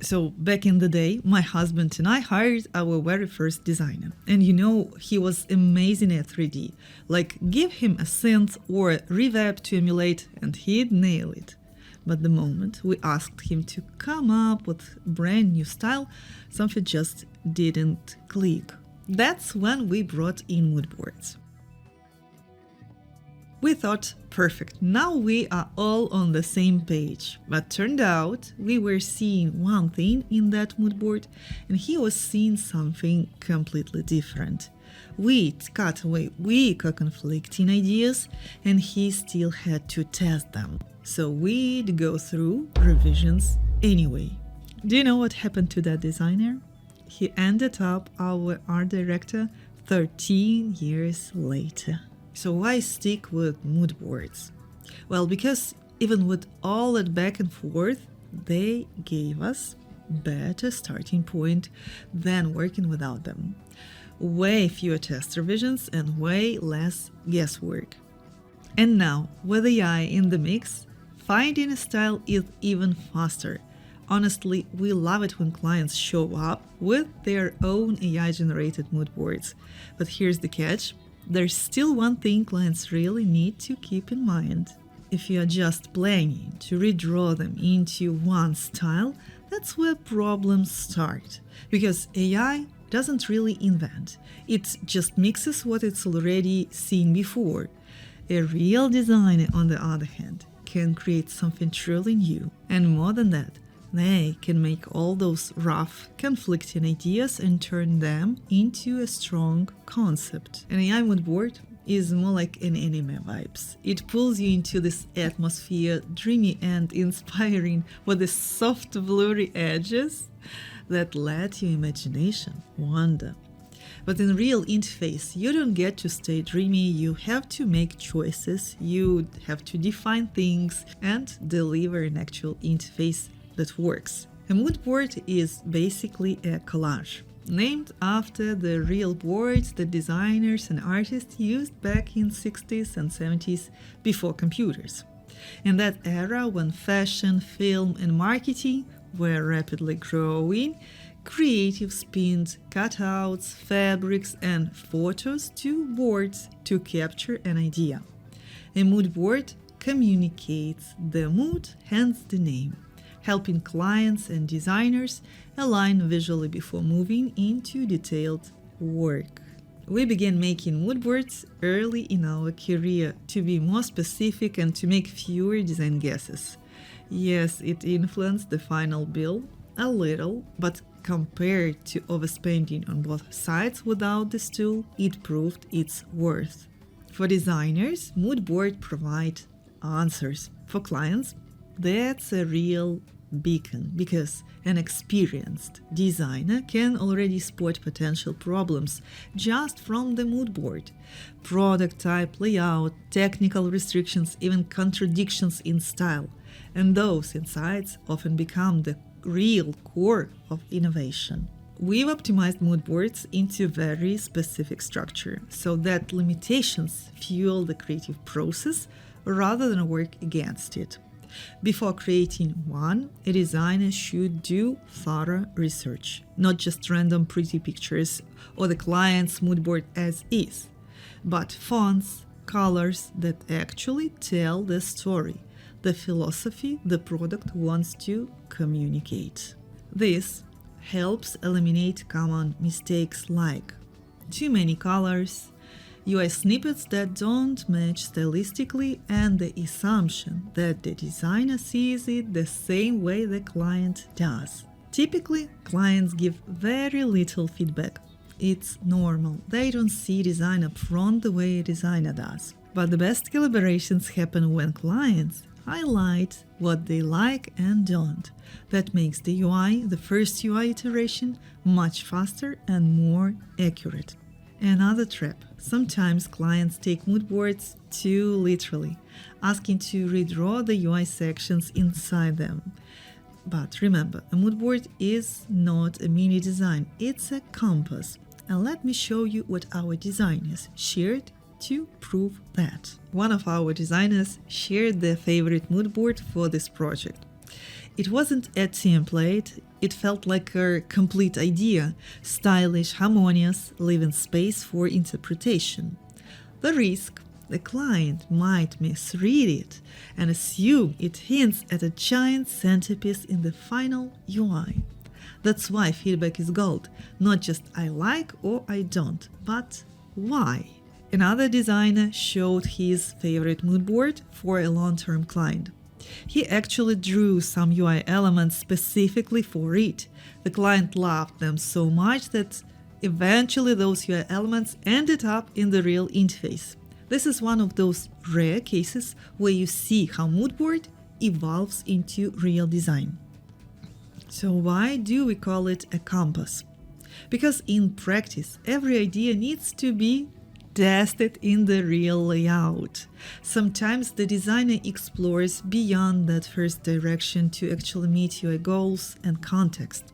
So back in the day, my husband and I hired our very first designer. And he was amazing at 3D. Like, give him a synth or a reverb to emulate and he'd nail it. But the moment we asked him to come up with a brand new style, something just didn't click. That's when we brought in Moodboards. We thought, perfect, now we are all on the same page. But turned out we were seeing one thing in that moodboard and he was seeing something completely different. We'd cut away weak or conflicting ideas and he still had to test them. So we'd go through revisions anyway. Do you know what happened to that designer? He ended up our art director 13 years later. So why stick with moodboards? Well, because even with all that back and forth, they gave us better starting point than working without them. Way fewer test revisions and way less guesswork. And now, with AI in the mix, finding a style is even faster. Honestly, we love it when clients show up with their own AI-generated moodboards. But here's the catch. There's still one thing clients really need to keep in mind. If you are just planning to redraw them into one style, that's where problems start. Because AI doesn't really invent. It just mixes what it's already seen before. A real designer, on the other hand, can create something truly new. And more than that, they can make all those rough, conflicting ideas and turn them into a strong concept. An AI moodboard is more like an anime vibes. It pulls you into this atmosphere, dreamy and inspiring, with the soft, blurry edges that let your imagination wander. But in real interface, you don't get to stay dreamy, you have to make choices, you have to define things and deliver an actual interface that works. A moodboard is basically a collage, named after the real boards that designers and artists used back in 60s and 70s before computers. In that era when fashion, film and marketing were rapidly growing, creatives pinned cutouts, fabrics and photos to boards to capture an idea. A moodboard communicates the mood, hence the name, helping clients and designers align visually before moving into detailed work. We began making moodboards early in our career to be more specific and to make fewer design guesses. Yes, it influenced the final bill a little, but compared to overspending on both sides without this tool, it proved its worth. For designers, moodboards provide answers. For clients, that's a real beacon because an experienced designer can already spot potential problems just from the moodboard. Product type, layout, technical restrictions, even contradictions in style. And those insights often become the real core of innovation. We've optimized moodboards into a very specific structure so that limitations fuel the creative process rather than work against it. Before creating one, a designer should do thorough research, not just random pretty pictures or the client's moodboard as is, but fonts, colors that actually tell the story, the philosophy the product wants to communicate. This helps eliminate common mistakes like too many colors, UI snippets that don't match stylistically, and the assumption that the designer sees it the same way the client does. Typically, clients give very little feedback. It's normal. They don't see design up front the way a designer does. But the best collaborations happen when clients highlight what they like and don't. That makes the UI, the first UI iteration, much faster and more accurate. Another trap. Sometimes clients take moodboards too literally, asking to redraw the UI sections inside them. But remember, a moodboard is not a mini design, it's a compass. And let me show you what our designers shared to prove that. One of our designers shared their favorite moodboard for this project. It wasn't a template, it felt like a complete idea, stylish, harmonious, leaving space for interpretation. The risk: the client might misread it and assume it hints at a giant centerpiece in the final UI. That's why feedback is gold. Not just I like or I don't, but why? Another designer showed his favorite mood board for a long-term client. He actually drew some UI elements specifically for it. The client loved them so much that eventually those UI elements ended up in the real interface. This is one of those rare cases where you see how mood board evolves into real design. So why do we call it a compass? Because in practice, every idea needs to be tested in the real layout. Sometimes the designer explores beyond that first direction to actually meet your goals and context.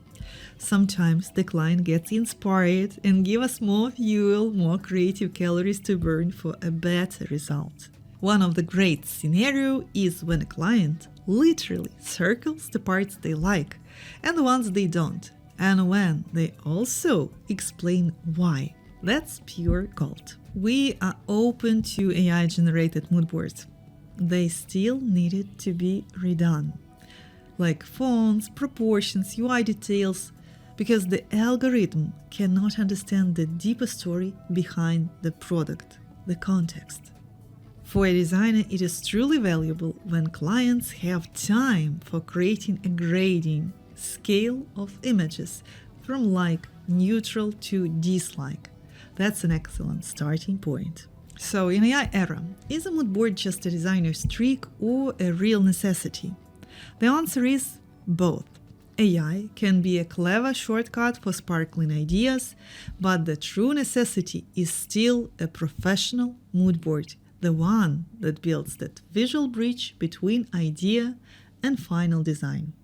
Sometimes the client gets inspired and gives us more fuel, more creative calories to burn for a better result. One of the great scenarios is when a client literally circles the parts they like and the ones they don't, and when they also explain why. That's pure gold. We are open to AI-generated mood boards. They still needed to be redone, like fonts, proportions, UI details, because the algorithm cannot understand the deeper story behind the product, the context. For a designer, it is truly valuable when clients have time for creating a grading scale of images from like, neutral to dislike. That's an excellent starting point. So in AI era, is a mood board just a designer's trick or a real necessity? The answer is both. AI can be a clever shortcut for sparkling ideas, but the true necessity is still a professional mood board, the one that builds that visual bridge between idea and final design.